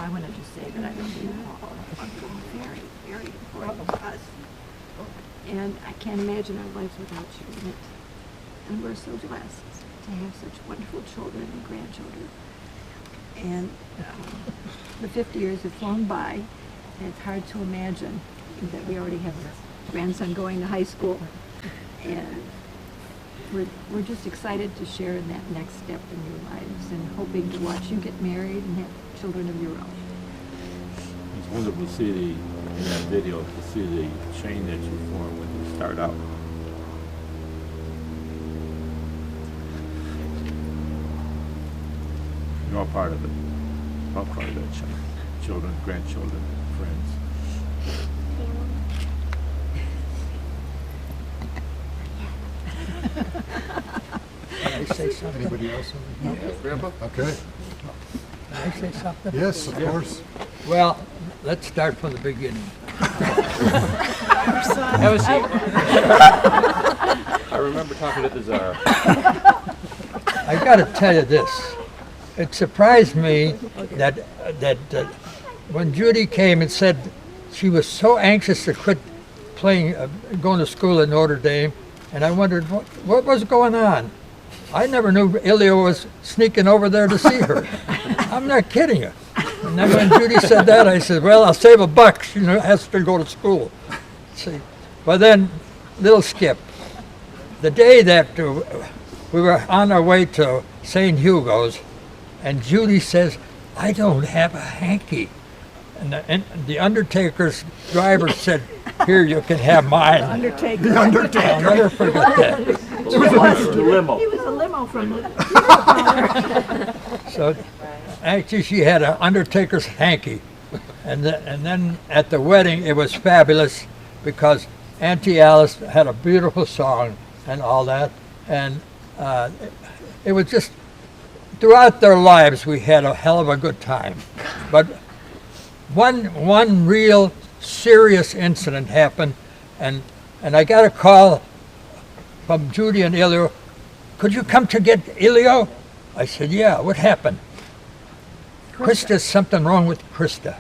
I want to just say that I don't think all are very, very important to us. And I can't imagine our lives without you. And we're so blessed to have such wonderful children and grandchildren. And the 50 years have flown by, and it's hard to imagine that we already have a grandson going to high school. And we're just excited to share in that next step in your lives and hoping to watch you get married and have children of your own. It's wonderful to see in that video, to see the chain that you form when you start out. You're all part of it. All part of that chain. Children, grandchildren, friends. Can I say something? Anybody else? Grandpa? Okay. Can I say something? Yes, of course. Well, let's start from the beginning. Have a seat. I remember talking to the czar. I got to tell you this. It surprised me that when Judy came and said she was so anxious to quit playing, going to school at Notre Dame, and I wondered what was going on. I never knew Ilio was sneaking over there to see her. I'm not kidding you. And then when Judy said that, I said, well, I'll save $1. She has to go to school. See, but then, little skip. The day that we were on our way to St. Hugo's, and Judy says, I don't have a hanky. And the Undertaker's driver said, here, you can have mine. Undertaker. The Undertaker. I'll never forget that. The limo. He was a limo from the... So actually she had an Undertaker's hanky. And then at the wedding, it was fabulous because Auntie Alice had a beautiful song and all that. And it was just, throughout their lives, we had a hell of a good time. But one real serious incident happened, and I got a call from Judy and Ilio. Could you come to get Ilio? I said, yeah, what happened? Krista's something wrong with Krista.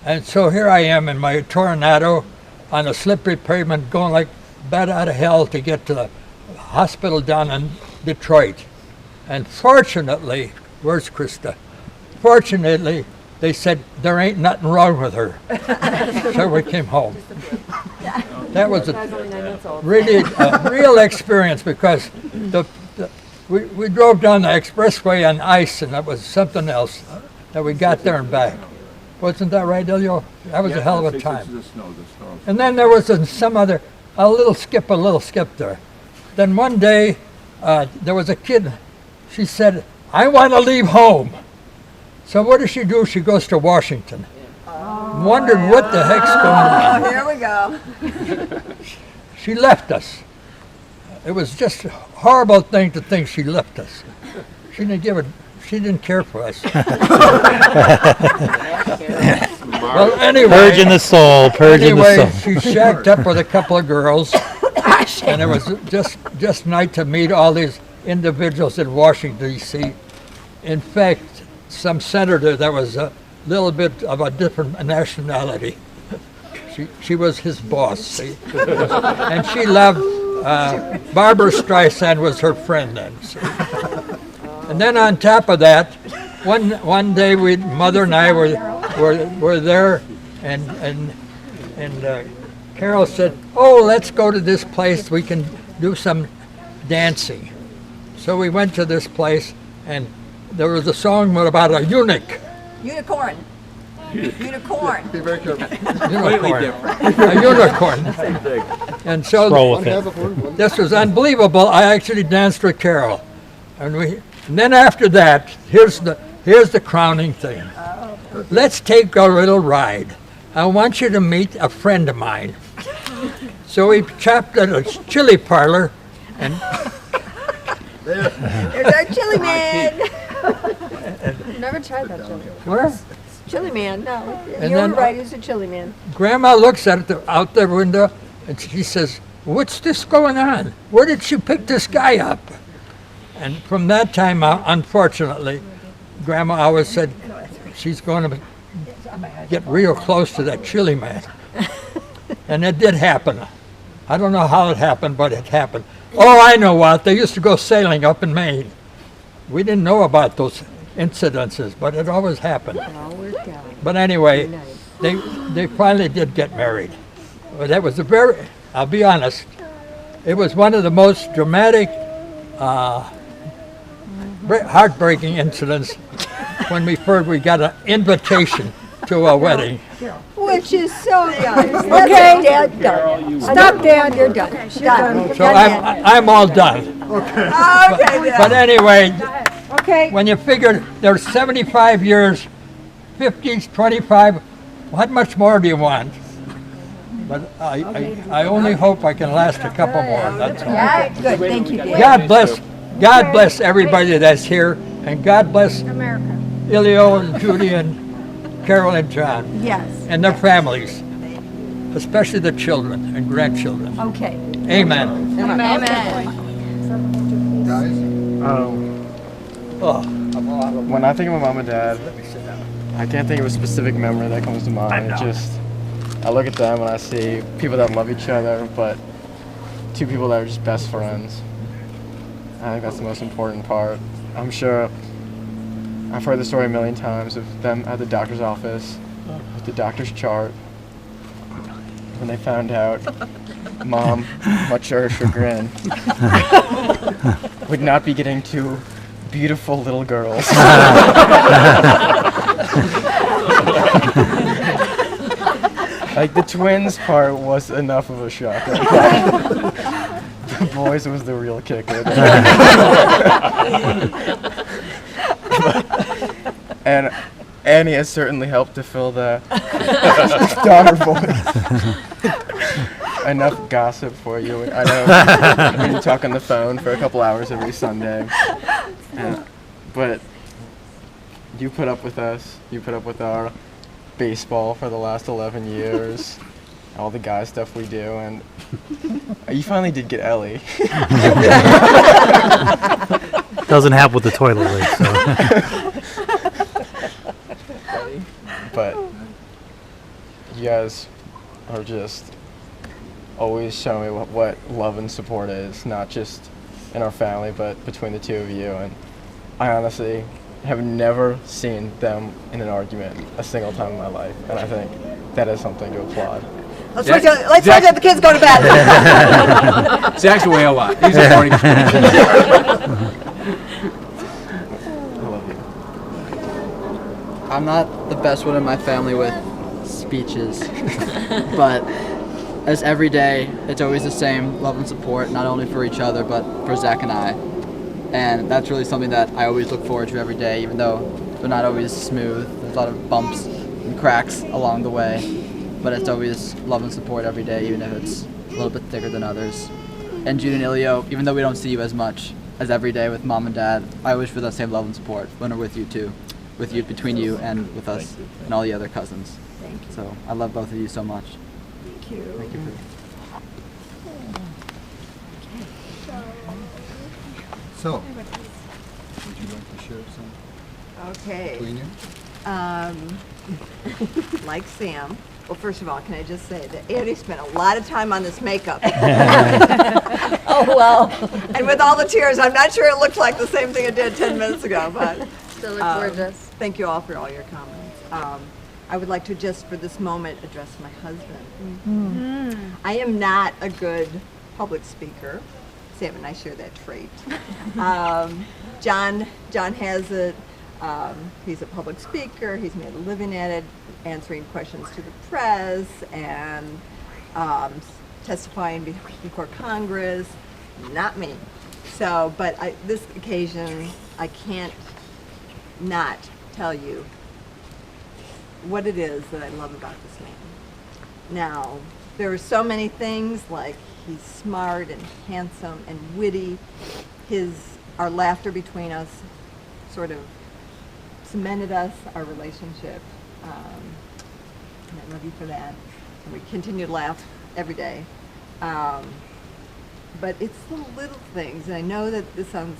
And so here I am in my Tornado on a slippery pavement going like bat out of hell to get to the hospital down in Detroit. And fortunately, where's Krista? Fortunately, they said there ain't nothing wrong with her. So we came home. That was really a real experience because we drove down the expressway on ice, and that was something else that we got there and back. Wasn't that right, Ilio? That was a hell of a time. And then there was a little skip there. Then one day, there was a kid, she said, I want to leave home. So what does she do? She goes to Washington. Wondered what the heck's going on. Here we go. She left us. It was just a horrible thing to think she left us. She didn't care for us. Well, anyway. Purging the soul, purging the soul. She shacked up with a couple of girls, and it was just nice to meet all these individuals in Washington, D.C. In fact, some senator that was a little bit of a different nationality. She was his boss, see? And she loved, Barbara Streisand was her friend then. See? And then on top of that, one day Mother and I were there, and Carol said, oh, let's go to this place, we can do some dancing. So we went to this place, and there was a song about a eunuch. Unicorn. Unicorn. Be very careful. Completely different. A unicorn. Same thing. And so Roll One with has it. a horn, one. this was unbelievable. I actually danced with Carol. And then after that, here's the crowning thing. Let's take a little ride. I want you to meet a friend of mine. So we chopped at a chili parlor, and There's our chili man. Never tried that chili. where? Chili man, no. And You're then- right, it's a chili man. Grandma looks at it out the window, and she says, what's this going on? Where did she pick this guy up? And from that time out, unfortunately, Grandma always said she's going to get real close to that chili man. And it did happen. I don't know how it happened, but it happened. Oh, I know what. They used to go sailing up in Maine. We didn't know about those incidences, but it always happened. But anyway, they finally did get married. But that was I'll be honest, it was one of the most dramatic, heartbreaking incidents when we got an invitation to a wedding. Which is so nice. Okay. Dad, done. Stop, Dad, you're done. Done. So I'm all done. Okay, But Dad. anyway, Okay. when you figure there's 75 years, 50s, 25, what much more do you want? But I only hope I can last a couple more, that's all. Yeah, good, thank you, Dad. God bless everybody that's here, and God bless America. Ilio and Judy and Carol and John Yes, and their families, especially the children and grandchildren. okay. Amen. Amen. Oh, When I think of my mom and dad, I can't think of a specific memory that comes to mind. It just, I look at them and I see people that love each other, but two people that are just best friends. I think that's the most important part. I'm sure I've heard the story a million times of them at the doctor's office with the doctor's chart. When they found out Mom, much to her chagrin, would not be getting two beautiful little girls. Like, the twins part was enough of a shock. The boys was the real kicker. And Annie has certainly helped to fill the daughter voice. Enough gossip for you. I know we talk on the phone for a couple hours every Sunday. But you put up with us. You put up with our baseball for the last 11 years. All the guy stuff we do, and you finally did get Ellie. Doesn't happen with the toilet lid, so. But you guys are just always showing me what love and support is, not just in our family, but between the two of you. And I honestly have never seen them in an argument a single time in my life, and I think that is something to applaud. Let's wait till the kids go to bed. Zach's away a lot. He's a morning. I love you. I'm not the best one in my family with speeches, but as every day, it's always the same love and support, not only for each other, but for Zach and I. And that's really something that I always look forward to every day, even though they're not always smooth. There's a lot of bumps and cracks along the way, but it's always love and support every day, even if it's a little bit thicker than others. And Jude and Ilio, even though we don't see you as much as every day with Mom and Dad, I always feel that same love and support when we're with you too, with you, between you and with us and all the other cousins. Thank you. So I love both of you so much. Thank you. Thank you for So, would you like to share some Okay. between you? Like Sam. Well, first of all, can I just say that Annie spent a lot of time on this makeup. Oh, well. And with all the tears, I'm not sure it looked like the same thing it did 10 minutes ago, but Still look gorgeous. thank you all for all your comments. I would like to just for this moment address my husband. I am not a good public speaker. Sam and I share that trait. John has it. He's a public speaker. He's made a living at it, answering questions to the press and testifying before Congress. Not me. So, but this occasion, I can't not tell you what it is that I love about this man. Now, there are so many things, like he's smart and handsome and witty. Our laughter between us sort of cemented us, our relationship. And I love you for that. And we continue to laugh every day. But it's the little things, and I know that this sounds,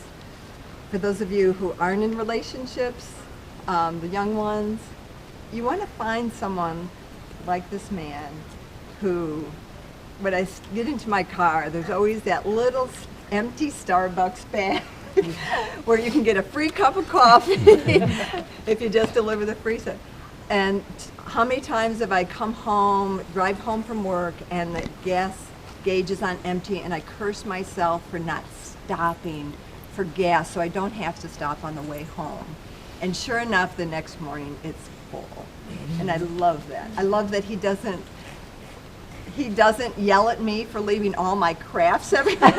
for those of you who aren't in relationships, the young ones, you want to find someone like this man who, when I get into my car, there's always that little empty Starbucks bag where you can get a free cup of coffee if you just deliver the free stuff. And how many times have I come home, drive home from work, and the gas gauge is on empty, and I curse myself for not stopping for gas so I don't have to stop on the way home. And sure enough, the next morning it's full. And I love that. I love that he doesn't yell at me for leaving all my crafts everywhere.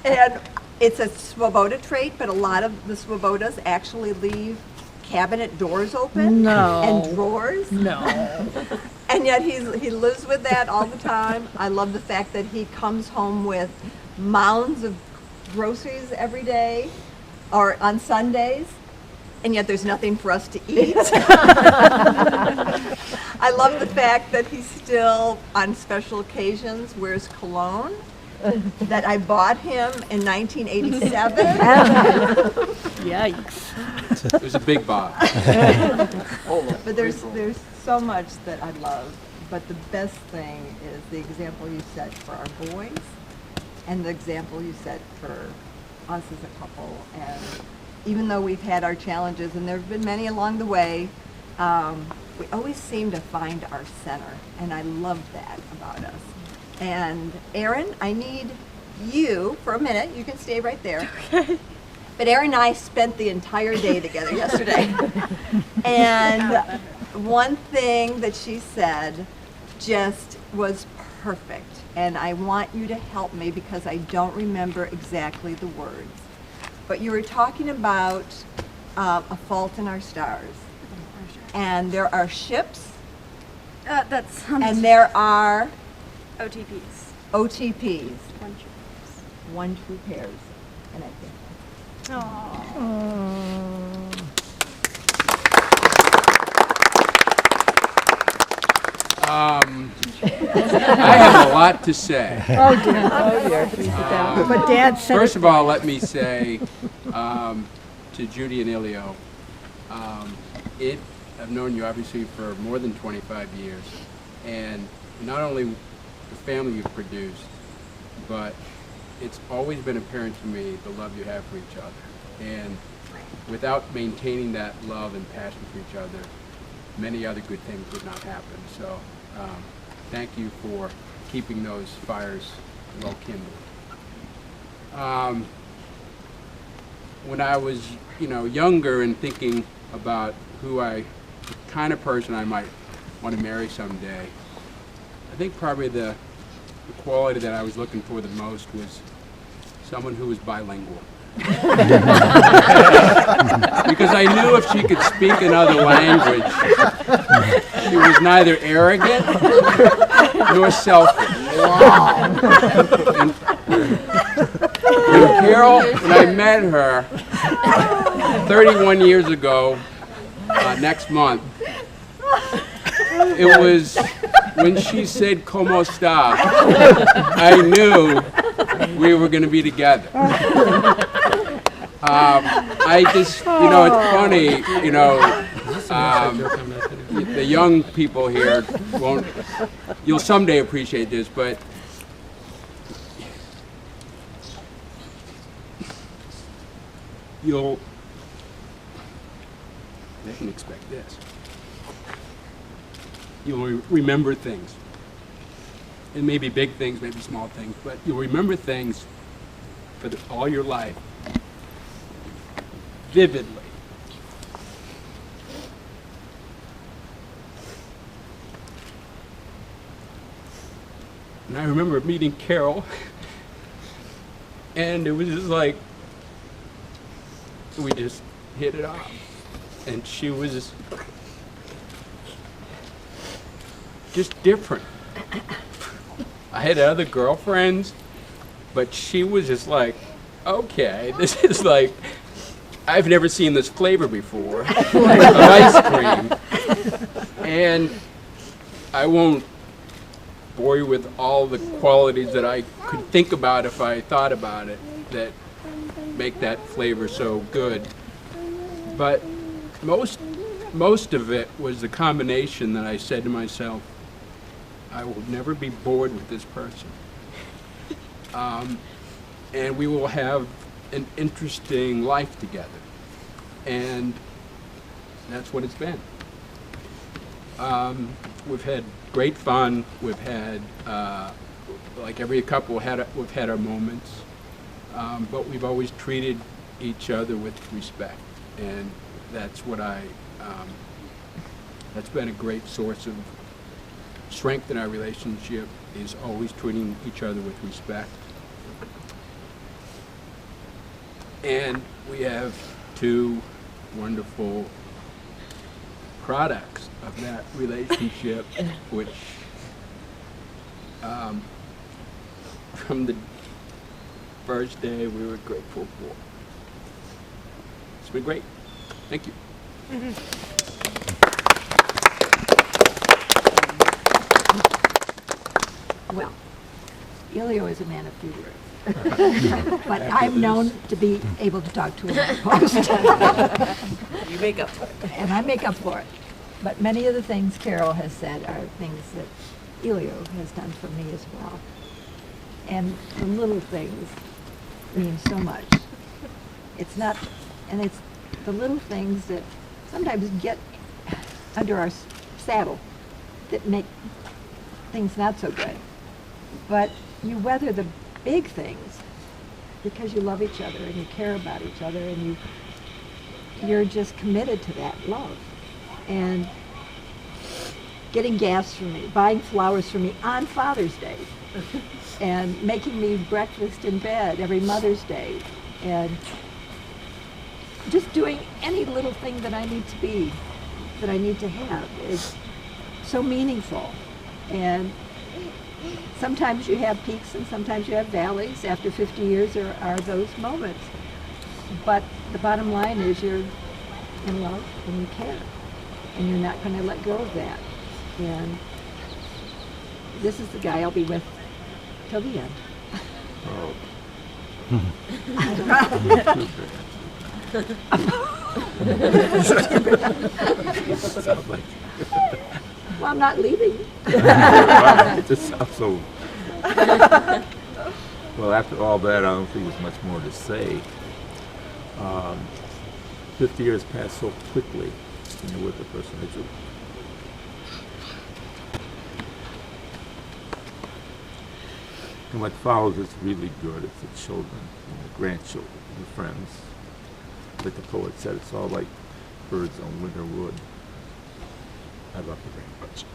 And it's a Swoboda trait, but a lot of the Swobodas actually leave cabinet doors open and drawers. No. And yet he lives with that all the time. I love the fact that he comes home with mounds of groceries every day or on Sundays, and yet there's nothing for us to eat. I love the fact that he still, on special occasions, wears cologne that I bought him in 1987. Yikes. It was a big box. But there's so much that I love. But the best thing is the example you set for our boys and the example you set for us as a couple. And even though we've had our challenges, and there have been many along the way, we always seem to find our center. And I love that about us. And Aaron, I need you for a minute. You can stay right there. Okay. But Aaron and I spent the entire day together yesterday. And one thing that she said just was perfect. And I want you to help me because I don't remember exactly the words. But you were talking about A Fault in Our Stars. And there are ships. That's And there are OTPs. OTPs. One true pairs. One true pairs. And I think I have a lot to say. Oh dear. But Dad said First of all, let me say to Judy and Ilio, I've known you obviously for more than 25 years, and not only the family you've produced, but it's always been apparent to me the love you have for each other. And without maintaining that love and passion for each other, many other good things would not happen. So thank you for keeping those fires well kindled. When I was, younger and thinking about the kind of person I might want to marry someday, I think probably the quality that I was looking for the most was someone who was bilingual. Because I knew if she could speak another language, she was neither arrogant nor selfish. And Carol, when I met her 31 years ago, next month, it was when she said "Como esta," I knew we were going to be together. I just, it's funny, the young people here you'll someday appreciate this, but they can expect this. You'll remember things. And maybe big things, maybe small things, but you'll remember things for all your life vividly. And I remember meeting Carol, and it was just like, we just hit it off. And she was just different. I had other girlfriends, but she was just like, okay, this is like, I've never seen this flavor before of ice cream. And I won't bore you with all the qualities that I could think about if I thought about it that make that flavor so good. But most most of it was the combination that I said to myself, I will never be bored with this person. And we will have an interesting life together. And that's what it's been. We've had great fun. We've had, like every couple, we've had our moments. But we've always treated each other with respect. And that's what that's been a great source of strength in our relationship, is always treating each other with respect. And we have two wonderful products of that relationship, which from the first day we were grateful for. It's been great. Thank you. Well, Elio is a man of few words. But I'm known to be able to talk to him on post. You make up for it. And I make up for it. But many of the things Carol has said are things that Elio has done for me as well. And the little things mean so much. It's not, and it's the little things that sometimes get under our saddle that make things not so good. But you weather the big things because you love each other and you care about each other, and you're just committed to that love. And getting gas for me, buying flowers for me on Father's Day, and making me breakfast in bed every Mother's Day, and just doing any little thing that I need to be, that I need to have, is so meaningful. And sometimes you have peaks and sometimes you have valleys. After 50 years, there are those moments. But the bottom line is you're in love and you care. And you're not going to let go of that. And this is the guy I'll be with till the end. Well, I'm not leaving. Wow, it just sounds so. Well, after all that, I don't think there's much more to say. 50 years pass so quickly when you're with the person that you. And what follows is really good. It's the children, and the grandchildren, and the friends. Like the poet said, it's all like birds on winter wood. I love you very much.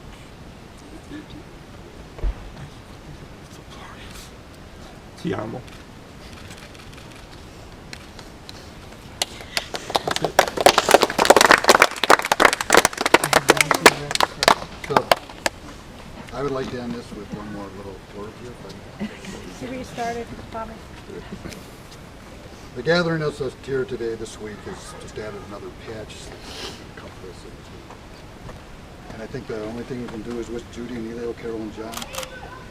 Ti amo. So, I would like to end this with one more little blurb here. See where you started, Bobby? The gathering of us here today this week has just added another patch to the compass. And I think the only thing we can do is wish Judy and Elio, Carol and John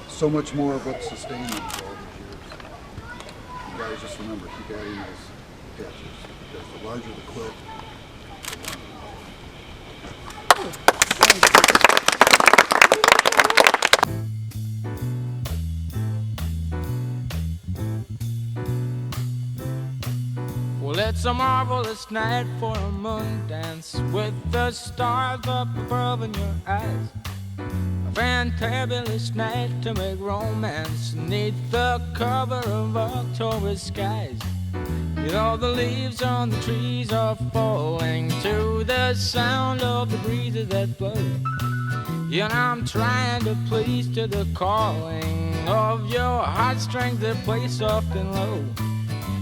so much more of what sustained them for all these years. You guys just remember, keep adding those patches, because the larger the quilt, the longer. Well, it's a marvelous night for a moon dance with the stars up above in your eyes. A fantabulous night to make romance neath the cover of October skies. You know the leaves on the trees are falling to the sound of the breezes that blow. You know I'm trying to please to the calling of your heartstrings that play soft and low.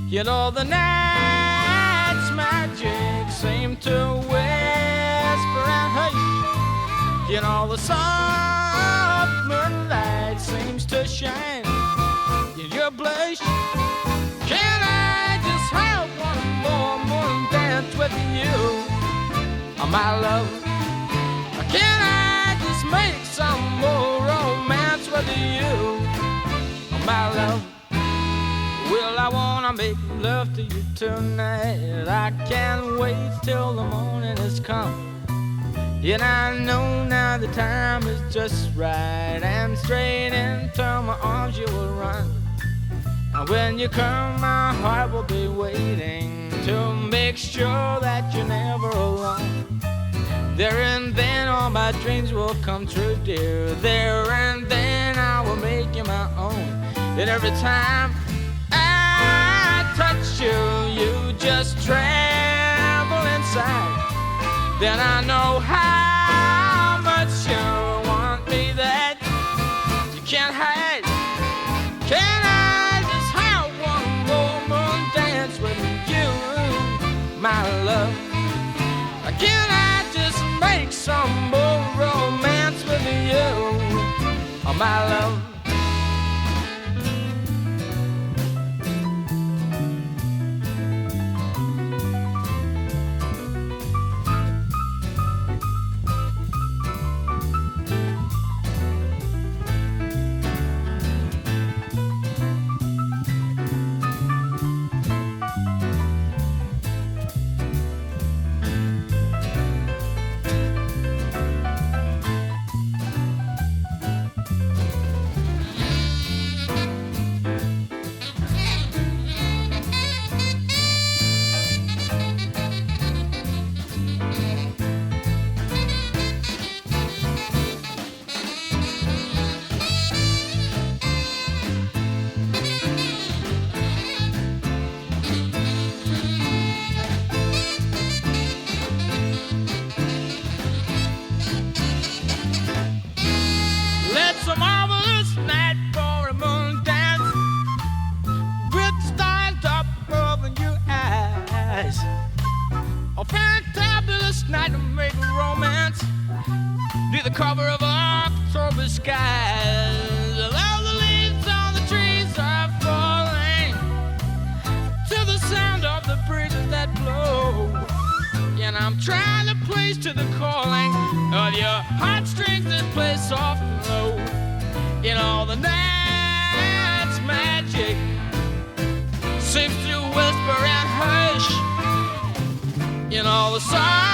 You know the night's magic seem to whisper and hush. You know the soft moonlight seems to shine in your blush. Can I just have one more moon dance with you, oh, my love? Can I just make some more romance with you, oh, my love? Well, I wanna make love to you tonight. I can't wait till the morning has come. And I know now the time is just right, and straight into my arms you will run. And when you come, my heart will be waiting to make sure that you're never alone. There and then all my dreams will come true, dear. There and then I will make you my own. And every time I touch you, you just tremble inside. Then I know how much you want me that you can't hide. Can I just have one more moon dance with you, my love? Can I just make some more romance with you, oh, my love? It's a marvelous night for a moon dance with the stars up above your eyes. A fantabulous night to make romance near the cover of October skies. All the leaves on the trees are falling to the sound of the breezes that blow. And I'm trying to place to the calling of your heartstrings that play soft and low. In all the night's magic seems to whisper and hush. In all the songs